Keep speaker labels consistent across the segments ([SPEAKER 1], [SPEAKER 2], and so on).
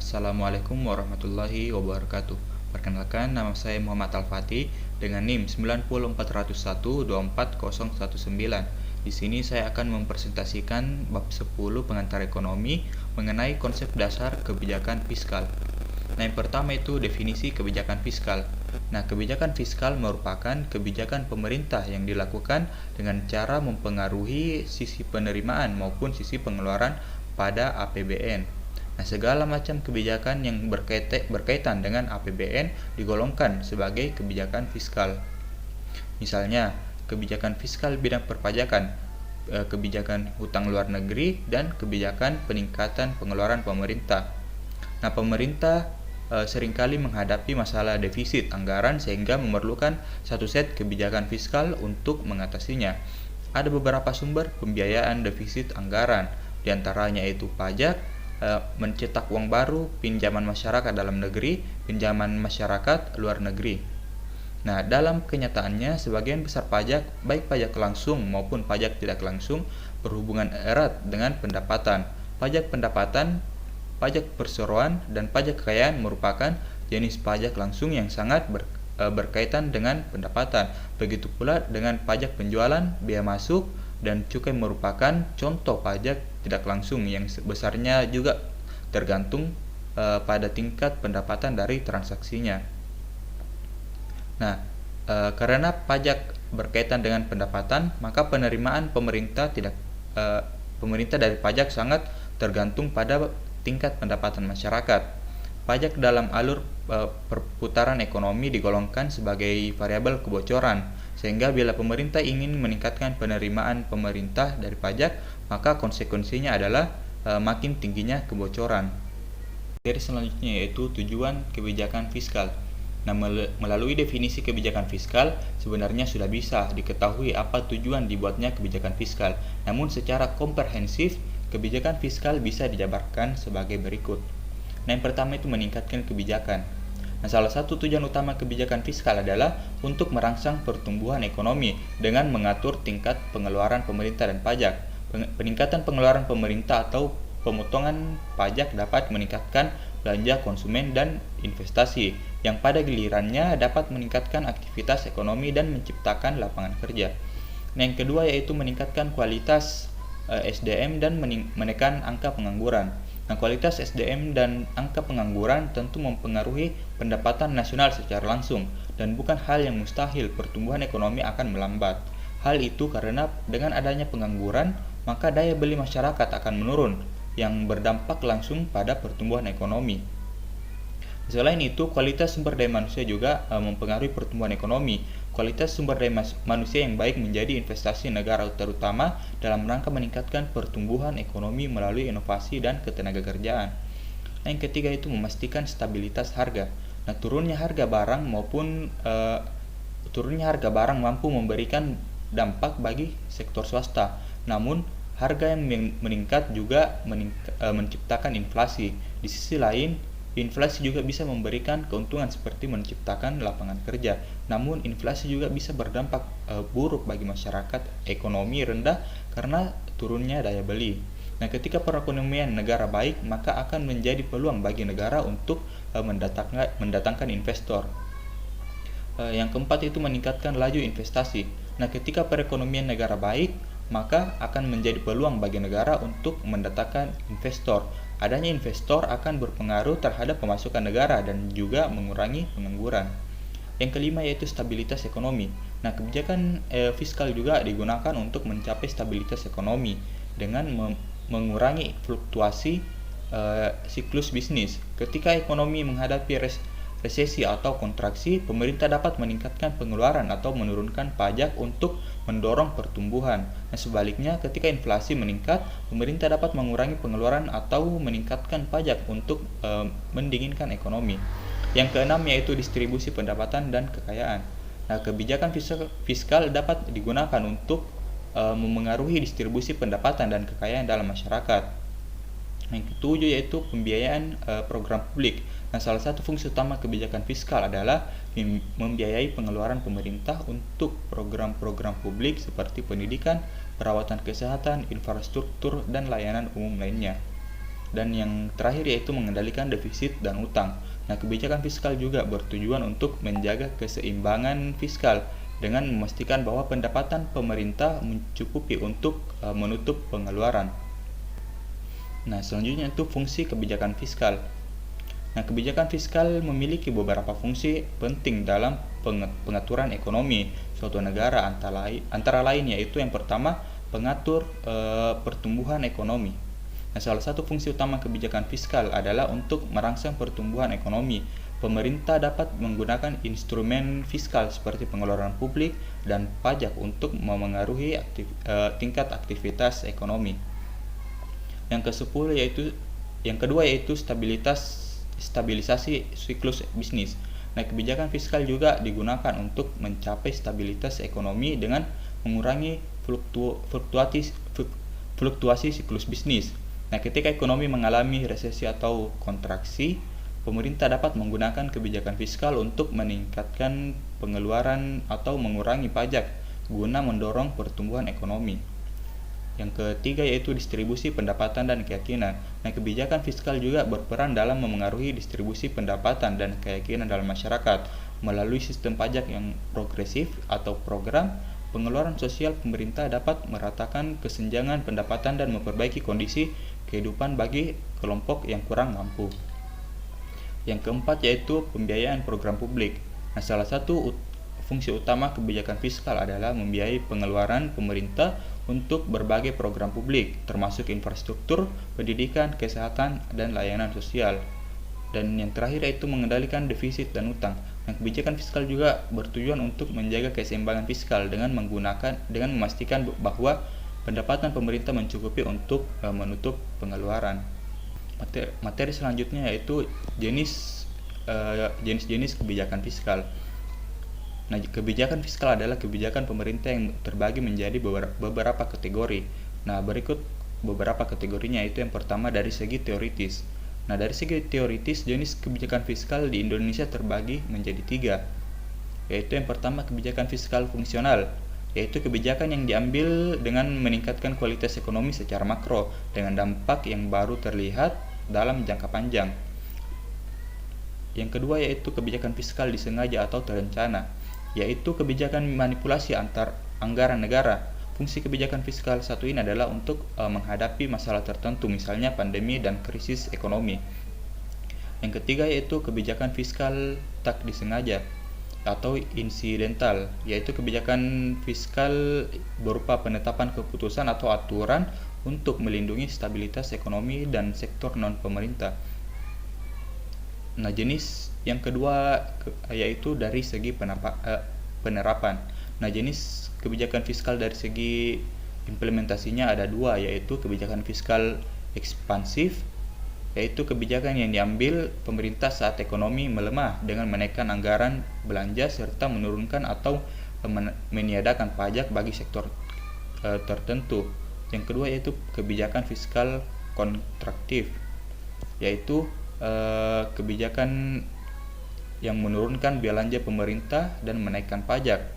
[SPEAKER 1] Assalamualaikum warahmatullahi wabarakatuh. Perkenalkan, nama saya Muhammad Al-Fatih dengan NIM 90401240019. Di sini saya akan mempresentasikan bab 10 pengantar ekonomi mengenai konsep dasar kebijakan fiskal. Nah, yang pertama itu definisi kebijakan fiskal. Nah, kebijakan fiskal merupakan kebijakan pemerintah yang dilakukan dengan cara mempengaruhi sisi penerimaan maupun sisi pengeluaran pada APBN. Nah, segala macam kebijakan yang berkaitan dengan APBN digolongkan sebagai kebijakan fiskal. Misalnya, kebijakan fiskal bidang perpajakan, kebijakan hutang luar negeri, dan kebijakan peningkatan pengeluaran pemerintah. Nah, pemerintah seringkali menghadapi masalah defisit anggaran sehingga memerlukan satu set kebijakan fiskal untuk mengatasinya. Ada beberapa sumber pembiayaan defisit anggaran, diantaranya yaitu pajak, mencetak uang baru, pinjaman masyarakat dalam negeri, pinjaman masyarakat luar negeri. Nah, dalam kenyataannya, sebagian besar pajak, baik pajak langsung maupun pajak tidak langsung, berhubungan erat dengan pendapatan. Pajak pendapatan, pajak perseroan, dan pajak kekayaan merupakan jenis pajak langsung yang sangat berkaitan dengan pendapatan. Begitu pula dengan pajak penjualan, biaya masuk, dan cukai merupakan contoh pajak tidak langsung yang besarnya juga tergantung pada tingkat pendapatan dari transaksinya. Nah, karena pajak berkaitan dengan pendapatan, maka penerimaan pemerintah dari pajak sangat tergantung pada tingkat pendapatan masyarakat. Pajak dalam alur perputaran ekonomi digolongkan sebagai variabel kebocoran, sehingga bila pemerintah ingin meningkatkan penerimaan pemerintah dari pajak, maka konsekuensinya adalah makin tingginya kebocoran. Materi selanjutnya yaitu tujuan kebijakan fiskal. Nah, melalui definisi kebijakan fiskal, sebenarnya sudah bisa diketahui apa tujuan dibuatnya kebijakan fiskal. Namun secara komprehensif, kebijakan fiskal bisa dijabarkan sebagai berikut. Nah, yang pertama itu meningkatkan kebijakan. Nah, salah satu tujuan utama kebijakan fiskal adalah untuk merangsang pertumbuhan ekonomi dengan mengatur tingkat pengeluaran pemerintah dan pajak. Peningkatan pengeluaran pemerintah atau pemotongan pajak dapat meningkatkan belanja konsumen dan investasi, yang pada gilirannya dapat meningkatkan aktivitas ekonomi dan menciptakan lapangan kerja. Nah, yang kedua yaitu meningkatkan kualitas SDM dan menekan angka pengangguran. Nah, kualitas SDM dan angka pengangguran tentu mempengaruhi pendapatan nasional secara langsung, dan bukan hal yang mustahil pertumbuhan ekonomi akan melambat. Hal itu karena dengan adanya pengangguran, maka daya beli masyarakat akan menurun, yang berdampak langsung pada pertumbuhan ekonomi. Selain itu, kualitas sumber daya manusia juga mempengaruhi pertumbuhan ekonomi. Kualitas sumber daya manusia yang baik menjadi investasi negara, terutama dalam rangka meningkatkan pertumbuhan ekonomi melalui inovasi dan ketenagakerjaan. Nah, yang ketiga itu memastikan stabilitas harga. Nah, turunnya harga barang mampu memberikan dampak bagi sektor swasta. Namun, harga yang meningkat juga menciptakan inflasi. Di sisi lain, inflasi juga bisa memberikan keuntungan seperti menciptakan lapangan kerja. Namun, inflasi juga bisa berdampak buruk bagi masyarakat, ekonomi rendah karena turunnya daya beli. Nah, ketika perekonomian negara baik, maka akan menjadi peluang bagi negara untuk mendatangkan investor. Yang keempat itu meningkatkan laju investasi. Nah, ketika perekonomian negara baik, maka akan menjadi peluang bagi negara untuk mendatangkan investor. Adanya investor akan berpengaruh terhadap pemasukan negara dan juga mengurangi pengangguran. Yang kelima yaitu stabilitas ekonomi. Nah, kebijakan fiskal juga digunakan untuk mencapai stabilitas ekonomi dengan mengurangi fluktuasi siklus bisnis. Ketika ekonomi menghadapi resesi atau kontraksi, pemerintah dapat meningkatkan pengeluaran atau menurunkan pajak untuk mendorong pertumbuhan. Nah, sebaliknya, ketika inflasi meningkat, pemerintah dapat mengurangi pengeluaran atau meningkatkan pajak untuk mendinginkan ekonomi. Yang keenam yaitu distribusi pendapatan dan kekayaan. Nah, kebijakan fiskal dapat digunakan untuk memengaruhi distribusi pendapatan dan kekayaan dalam masyarakat. Yang ketujuh yaitu pembiayaan program publik. Nah, salah satu fungsi utama kebijakan fiskal adalah membiayai pengeluaran pemerintah untuk program-program publik seperti pendidikan, perawatan kesehatan, infrastruktur, dan layanan umum lainnya. Dan yang terakhir yaitu mengendalikan defisit dan utang. Nah, kebijakan fiskal juga bertujuan untuk menjaga keseimbangan fiskal dengan memastikan bahwa pendapatan pemerintah mencukupi untuk menutup pengeluaran. Nah, selanjutnya itu fungsi kebijakan fiskal. Nah, kebijakan fiskal memiliki beberapa fungsi penting dalam pengaturan ekonomi suatu negara, antara lain yaitu yang pertama pengatur pertumbuhan ekonomi. Nah, salah satu fungsi utama kebijakan fiskal adalah untuk merangsang pertumbuhan ekonomi. Pemerintah dapat menggunakan instrumen fiskal seperti pengeluaran publik dan pajak untuk memengaruhi tingkat aktivitas ekonomi. Yang kedua yaitu stabilisasi siklus bisnis. Nah, kebijakan fiskal juga digunakan untuk mencapai stabilitas ekonomi dengan mengurangi fluktuasi siklus bisnis. Nah, ketika ekonomi mengalami resesi atau kontraksi, pemerintah dapat menggunakan kebijakan fiskal untuk meningkatkan pengeluaran atau mengurangi pajak guna mendorong pertumbuhan ekonomi. Yang ketiga yaitu distribusi pendapatan dan keyakinan. Nah, kebijakan fiskal juga berperan dalam memengaruhi distribusi pendapatan dan keyakinan dalam masyarakat melalui sistem pajak yang progresif atau program pengeluaran sosial. Pemerintah dapat meratakan kesenjangan pendapatan dan memperbaiki kondisi kehidupan bagi kelompok yang kurang mampu. Yang keempat yaitu pembiayaan program publik. Nah, salah satu fungsi utama kebijakan fiskal adalah membiayai pengeluaran pemerintah untuk berbagai program publik, termasuk infrastruktur, pendidikan, kesehatan, dan layanan sosial. Dan yang terakhir yaitu mengendalikan defisit dan utang. Nah, kebijakan fiskal juga bertujuan untuk menjaga keseimbangan fiskal dengan memastikan bahwa pendapatan pemerintah mencukupi untuk menutup pengeluaran. Materi selanjutnya yaitu jenis-jenis kebijakan fiskal. Nah, kebijakan fiskal adalah kebijakan pemerintah yang terbagi menjadi beberapa kategori. Nah, berikut beberapa kategorinya, yaitu yang pertama dari segi teoritis. Nah, dari segi teoritis, jenis kebijakan fiskal di Indonesia terbagi menjadi 3, yaitu yang pertama kebijakan fiskal fungsional, yaitu kebijakan yang diambil dengan meningkatkan kualitas ekonomi secara makro dengan dampak yang baru terlihat dalam jangka panjang. Yang kedua yaitu kebijakan fiskal disengaja atau terencana, yaitu kebijakan manipulasi antar anggaran negara. Fungsi kebijakan fiskal satu ini adalah untuk menghadapi masalah tertentu, misalnya pandemi dan krisis ekonomi. Yang ketiga yaitu kebijakan fiskal tak disengaja atau insidental, yaitu kebijakan fiskal berupa penetapan keputusan atau aturan untuk melindungi stabilitas ekonomi dan sektor non-pemerintah. Nah, jenis yang kedua yaitu dari segi penerapan. Nah, jenis kebijakan fiskal dari segi implementasinya ada 2, yaitu kebijakan fiskal ekspansif, yaitu kebijakan yang diambil pemerintah saat ekonomi melemah dengan menaikkan anggaran belanja serta menurunkan atau meniadakan pajak bagi sektor tertentu. Yang kedua yaitu kebijakan fiskal kontraktif, yaitu kebijakan yang menurunkan belanja pemerintah dan menaikkan pajak.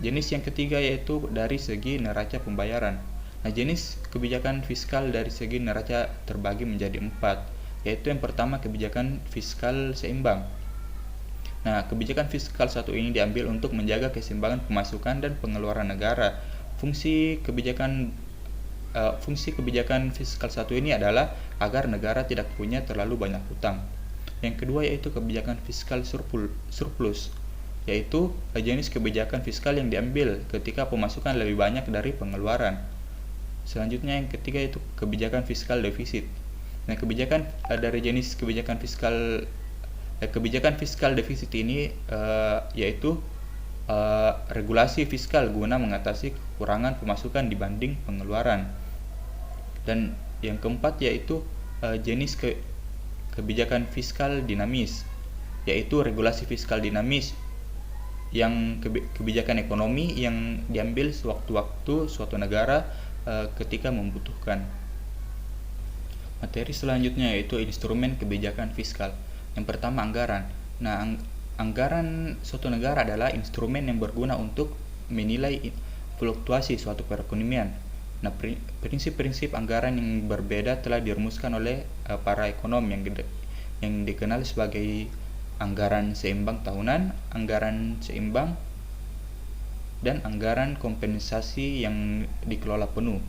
[SPEAKER 1] Jenis yang ketiga yaitu dari segi neraca pembayaran. Nah, jenis kebijakan fiskal dari segi neraca terbagi menjadi 4, yaitu yang pertama kebijakan fiskal seimbang. Nah, kebijakan fiskal satu ini diambil untuk menjaga keseimbangan pemasukan dan pengeluaran negara. Fungsi kebijakan fiskal satu ini adalah agar negara tidak punya terlalu banyak hutang. Yang kedua yaitu kebijakan fiskal surplus, yaitu jenis kebijakan fiskal yang diambil ketika pemasukan lebih banyak dari pengeluaran. Selanjutnya yang ketiga yaitu kebijakan fiskal defisit. Nah, kebijakan dari jenis kebijakan fiskal defisit ini yaitu regulasi fiskal guna mengatasi kekurangan pemasukan dibanding pengeluaran. Dan yang keempat yaitu jenis kebijakan fiskal dinamis, yaitu regulasi fiskal dinamis yang kebijakan ekonomi yang diambil sewaktu-waktu suatu negara ketika membutuhkan. Materi selanjutnya yaitu instrumen kebijakan fiskal. Yang pertama anggaran. Nah, anggaran suatu negara adalah instrumen yang berguna untuk menilai fluktuasi suatu perekonomian. Nah, prinsip-prinsip anggaran yang berbeda telah dirumuskan oleh para ekonom yang dikenal sebagai anggaran seimbang tahunan, anggaran seimbang, dan anggaran kompensasi yang dikelola penuh.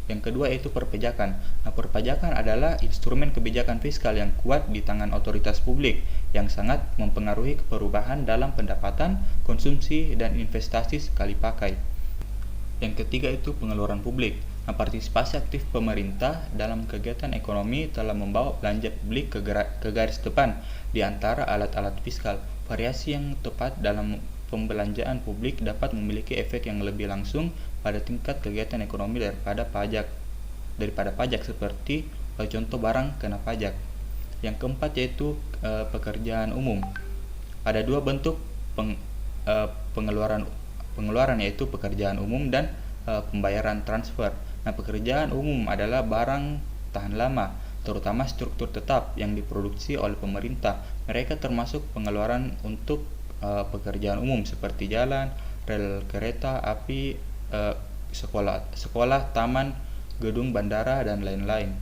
[SPEAKER 1] Yang kedua yaitu perpajakan. Nah, perpajakan adalah instrumen kebijakan fiskal yang kuat di tangan otoritas publik yang sangat mempengaruhi perubahan dalam pendapatan, konsumsi, dan investasi sekali pakai. Yang ketiga itu pengeluaran publik. Nah, partisipasi aktif pemerintah dalam kegiatan ekonomi telah membawa belanja publik ke garis depan di antara alat-alat fiskal. Variasi yang tepat dalam pembelanjaan publik dapat memiliki efek yang lebih langsung pada tingkat kegiatan ekonomi daripada pajak seperti contoh barang kena pajak. Yang keempat yaitu pekerjaan umum. Ada dua bentuk pengeluaran yaitu pekerjaan umum dan pembayaran transfer. Nah, pekerjaan umum adalah barang tahan lama, terutama struktur tetap yang diproduksi oleh pemerintah. Mereka termasuk pengeluaran untuk pekerjaan umum seperti jalan, rel kereta api, sekolah, taman, gedung bandara, dan lain-lain.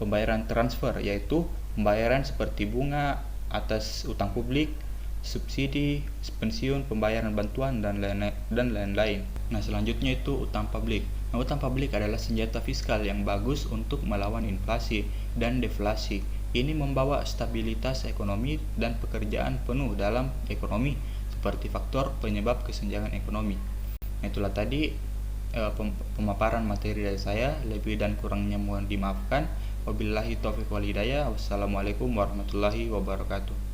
[SPEAKER 1] Pembayaran transfer yaitu pembayaran seperti bunga atas utang publik, subsidi, pensiun, pembayaran bantuan, dan lain-lain. Nah, selanjutnya itu utang publik. Nah, utang publik adalah senjata fiskal yang bagus untuk melawan inflasi dan deflasi. Ini membawa stabilitas ekonomi dan pekerjaan penuh dalam ekonomi seperti faktor penyebab kesenjangan ekonomi. Nah, itulah tadi pemaparan materi dari saya. Lebih dan kurangnya mohon dimaafkan. Wabillahi taufiq wal hidayah. Wassalamualaikum warahmatullahi wabarakatuh.